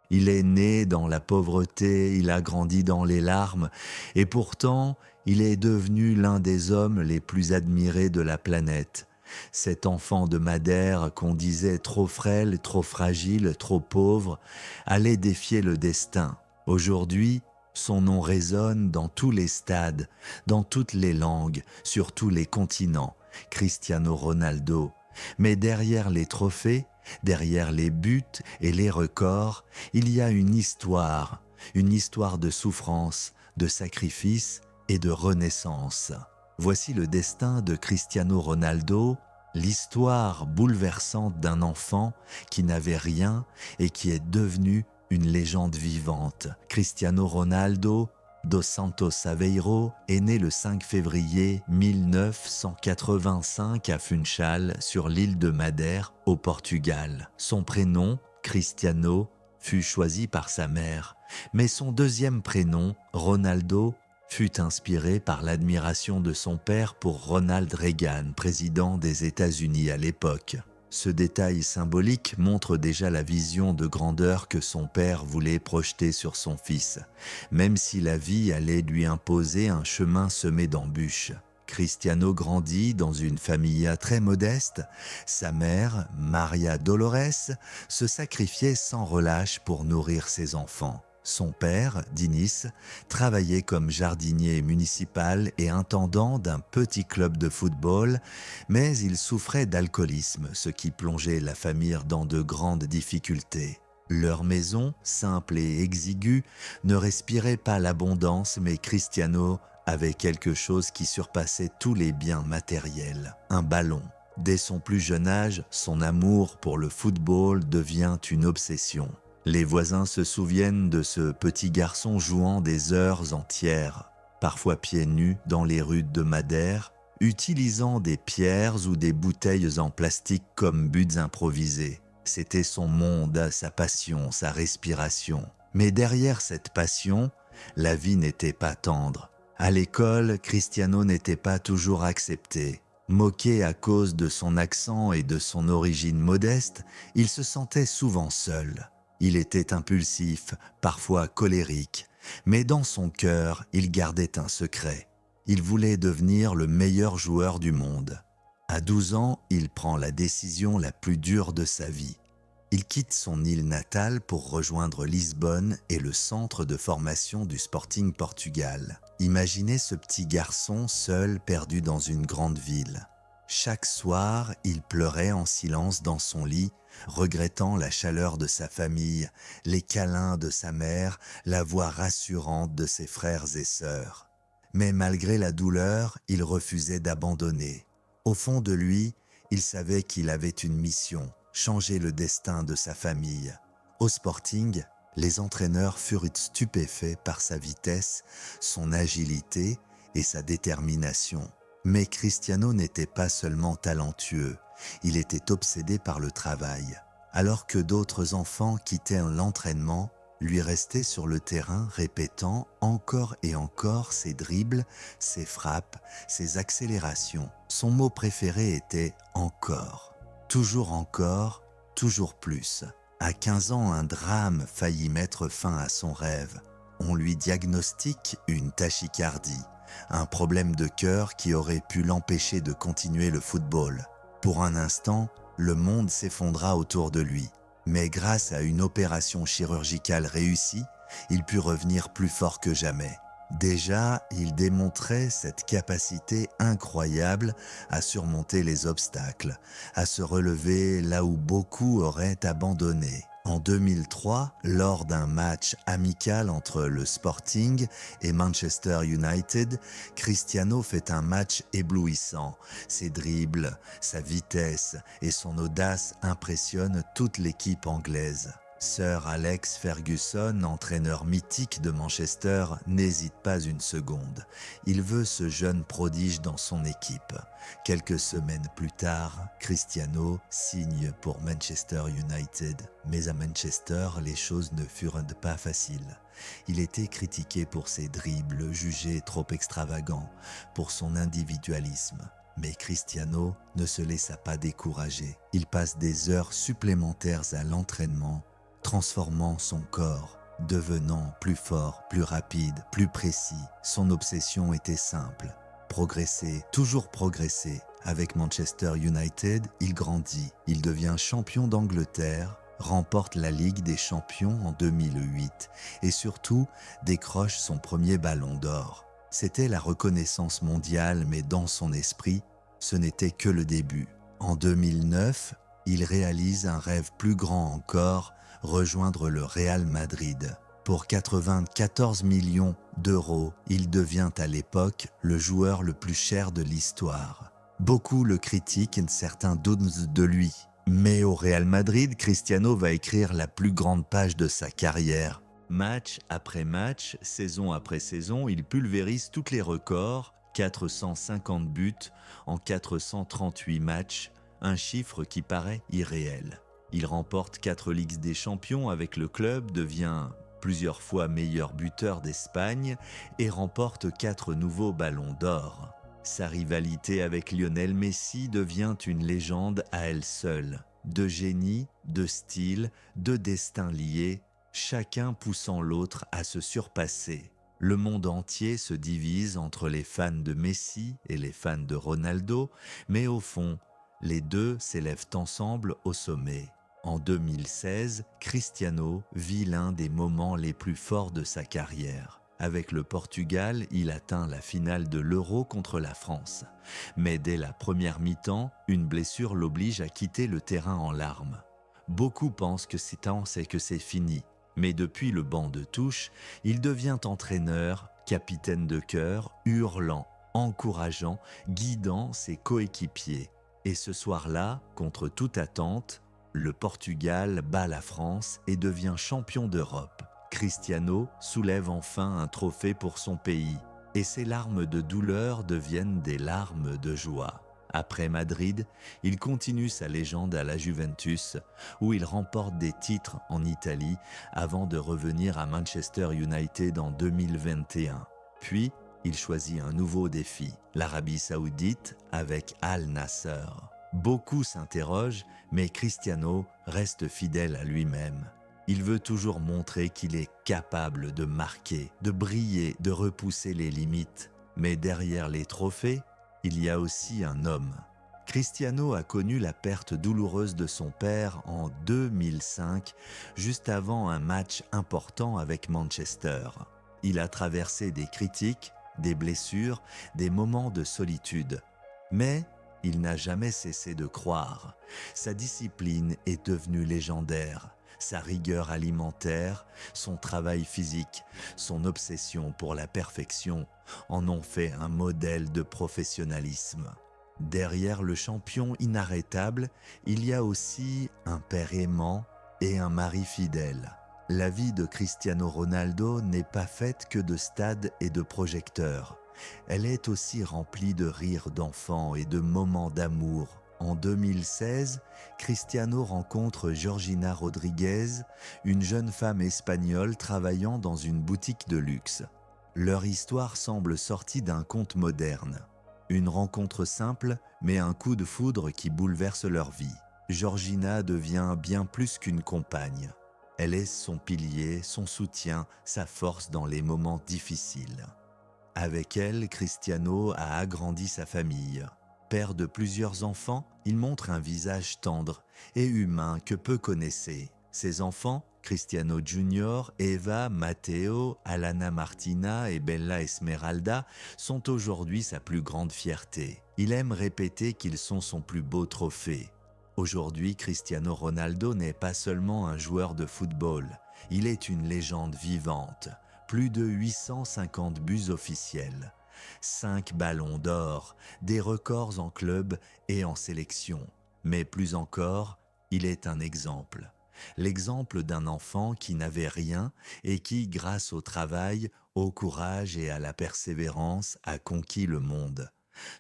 Il est né dans la pauvreté, il a grandi dans les larmes, et pourtant, il est devenu l'un des hommes les plus admirés de la planète. Cet enfant de Madère qu'on disait trop frêle, trop fragile, trop pauvre, allait défier le destin. Aujourd'hui, son nom résonne dans tous les stades, dans toutes les langues, sur tous les continents. Cristiano Ronaldo. Mais derrière les trophées, derrière les buts et les records, il y a une histoire de souffrance, de sacrifice et de renaissance. Voici le destin de Cristiano Ronaldo, l'histoire bouleversante d'un enfant qui n'avait rien et qui est devenu une légende vivante. Cristiano Ronaldo dos Santos Aveiro est né le 5 février 1985 à Funchal, sur l'île de Madère, au Portugal. Son prénom, Cristiano, fut choisi par sa mère, mais son deuxième prénom, Ronaldo, fut inspiré par l'admiration de son père pour Ronald Reagan, président des États-Unis à l'époque. Ce détail symbolique montre déjà la vision de grandeur que son père voulait projeter sur son fils, même si la vie allait lui imposer un chemin semé d'embûches. Cristiano grandit dans une famille très modeste. Sa mère, Maria Dolores, se sacrifiait sans relâche pour nourrir ses enfants. Son père, Dinis, travaillait comme jardinier municipal et intendant d'un petit club de football, mais il souffrait d'alcoolisme, ce qui plongeait la famille dans de grandes difficultés. Leur maison, simple et exiguë, ne respirait pas l'abondance, mais Cristiano avait quelque chose qui surpassait tous les biens matériels, un ballon. Dès son plus jeune âge, son amour pour le football devient une obsession. Les voisins se souviennent de ce petit garçon jouant des heures entières, parfois pieds nus dans les rues de Madère, utilisant des pierres ou des bouteilles en plastique comme buts improvisés. C'était son monde, sa passion, sa respiration. Mais derrière cette passion, la vie n'était pas tendre. À l'école, Cristiano n'était pas toujours accepté. Moqué à cause de son accent et de son origine modeste, il se sentait souvent seul. Il était impulsif, parfois colérique, mais dans son cœur, il gardait un secret. Il voulait devenir le meilleur joueur du monde. À 12 ans, il prend la décision la plus dure de sa vie. Il quitte son île natale pour rejoindre Lisbonne et le centre de formation du Sporting Portugal. Imaginez ce petit garçon seul, perdu dans une grande ville. Chaque soir, il pleurait en silence dans son lit, regrettant la chaleur de sa famille, les câlins de sa mère, la voix rassurante de ses frères et sœurs. Mais malgré la douleur, il refusait d'abandonner. Au fond de lui, il savait qu'il avait une mission, changer le destin de sa famille. Au Sporting, les entraîneurs furent stupéfaits par sa vitesse, son agilité et sa détermination. Mais Cristiano n'était pas seulement talentueux, il était obsédé par le travail. Alors que d'autres enfants quittaient l'entraînement, lui restait sur le terrain répétant encore et encore ses dribbles, ses frappes, ses accélérations. Son mot préféré était « encore ». Toujours plus. À 15 ans, un drame faillit mettre fin à son rêve. On lui diagnostique une tachycardie, un problème de cœur qui aurait pu l'empêcher de continuer le football. Pour un instant, le monde s'effondra autour de lui. Mais grâce à une opération chirurgicale réussie, il put revenir plus fort que jamais. Déjà, il démontrait cette capacité incroyable à surmonter les obstacles, à se relever là où beaucoup auraient abandonné. En 2003, lors d'un match amical entre le Sporting et Manchester United, Cristiano fait un match éblouissant. Ses dribbles, sa vitesse et son audace impressionnent toute l'équipe anglaise. Sir Alex Ferguson, entraîneur mythique de Manchester, n'hésite pas une seconde. Il veut ce jeune prodige dans son équipe. Quelques semaines plus tard, Cristiano signe pour Manchester United. Mais à Manchester, les choses ne furent pas faciles. Il était critiqué pour ses dribbles, jugé trop extravagant, pour son individualisme. Mais Cristiano ne se laissa pas décourager. Il passe des heures supplémentaires à l'entraînement, transformant son corps, devenant plus fort, plus rapide, plus précis. Son obsession était simple: progresser, toujours progresser. Avec Manchester United, il grandit, il devient champion d'Angleterre, remporte la Ligue des Champions en 2008 et surtout décroche son premier ballon d'or. C'était la reconnaissance mondiale, mais dans son esprit, ce n'était que le début. En 2009, il réalise un rêve plus grand encore, rejoindre le Real Madrid. Pour 94 millions d'euros, il devient à l'époque le joueur le plus cher de l'histoire. Beaucoup le critiquent, certains doutent de lui. Mais au Real Madrid, Cristiano va écrire la plus grande page de sa carrière. Match après match, saison après saison, il pulvérise tous les records, 450 buts en 438 matchs, un chiffre qui paraît irréel. Il remporte 4 Ligues des Champions avec le club, devient plusieurs fois meilleur buteur d'Espagne et remporte 4 nouveaux ballons d'or. Sa rivalité avec Lionel Messi devient une légende à elle seule. De génie, de style, de destin liés, chacun poussant l'autre à se surpasser. Le monde entier se divise entre les fans de Messi et les fans de Ronaldo, mais au fond, les deux s'élèvent ensemble au sommet. En 2016, Cristiano vit l'un des moments les plus forts de sa carrière. Avec le Portugal, il atteint la finale de l'Euro contre la France. Mais dès la première mi-temps, une blessure l'oblige à quitter le terrain en larmes. Beaucoup pensent que c'est fini. Mais depuis le banc de touche, il devient entraîneur, capitaine de cœur, hurlant, encourageant, guidant ses coéquipiers. Et ce soir-là, contre toute attente, le Portugal bat la France et devient champion d'Europe. Cristiano soulève enfin un trophée pour son pays, et ses larmes de douleur deviennent des larmes de joie. Après Madrid, il continue sa légende à la Juventus, où il remporte des titres en Italie avant de revenir à Manchester United en 2021. Puis, il choisit un nouveau défi, l'Arabie Saoudite avec Al Nasser. Beaucoup s'interrogent, mais Cristiano reste fidèle à lui-même. Il veut toujours montrer qu'il est capable de marquer, de briller, de repousser les limites. Mais derrière les trophées, il y a aussi un homme. Cristiano a connu la perte douloureuse de son père en 2005, juste avant un match important avec Manchester. Il a traversé des critiques, des blessures, des moments de solitude. Mais il n'a jamais cessé de croire. Sa discipline est devenue légendaire. Sa rigueur alimentaire, son travail physique, son obsession pour la perfection en ont fait un modèle de professionnalisme. Derrière le champion inarrêtable, il y a aussi un père aimant et un mari fidèle. La vie de Cristiano Ronaldo n'est pas faite que de stades et de projecteurs. Elle est aussi remplie de rires d'enfants et de moments d'amour. En 2016, Cristiano rencontre Georgina Rodriguez, une jeune femme espagnole travaillant dans une boutique de luxe. Leur histoire semble sortie d'un conte moderne. Une rencontre simple, mais un coup de foudre qui bouleverse leur vie. Georgina devient bien plus qu'une compagne. Elle est son pilier, son soutien, sa force dans les moments difficiles. Avec elle, Cristiano a agrandi sa famille. Père de plusieurs enfants, il montre un visage tendre et humain que peu connaissaient. Ses enfants, Cristiano Junior, Eva, Matteo, Alana Martina et Bella Esmeralda, sont aujourd'hui sa plus grande fierté. Il aime répéter qu'ils sont son plus beau trophée. Aujourd'hui, Cristiano Ronaldo n'est pas seulement un joueur de football, il est une légende vivante. Plus de 850 buts officiels, 5 ballons d'or, des records en club et en sélection. Mais plus encore, il est un exemple. L'exemple d'un enfant qui n'avait rien et qui, grâce au travail, au courage et à la persévérance, a conquis le monde.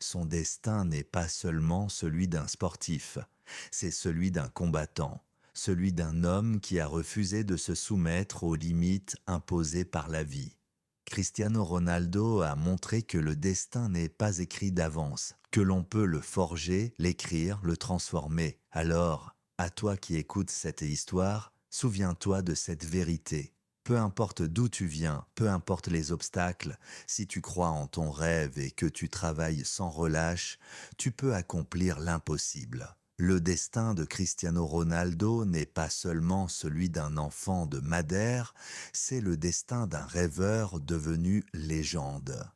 Son destin n'est pas seulement celui d'un sportif, c'est celui d'un combattant. Celui d'un homme qui a refusé de se soumettre aux limites imposées par la vie. Cristiano Ronaldo a montré que le destin n'est pas écrit d'avance, que l'on peut le forger, l'écrire, le transformer. Alors, à toi qui écoutes cette histoire, Souviens-toi de cette vérité. Peu importe d'où tu viens, peu importe les obstacles, si tu crois en ton rêve et que tu travailles sans relâche, tu peux accomplir l'impossible. Le destin de Cristiano Ronaldo n'est pas seulement celui d'un enfant de Madère, c'est le destin d'un rêveur devenu légende.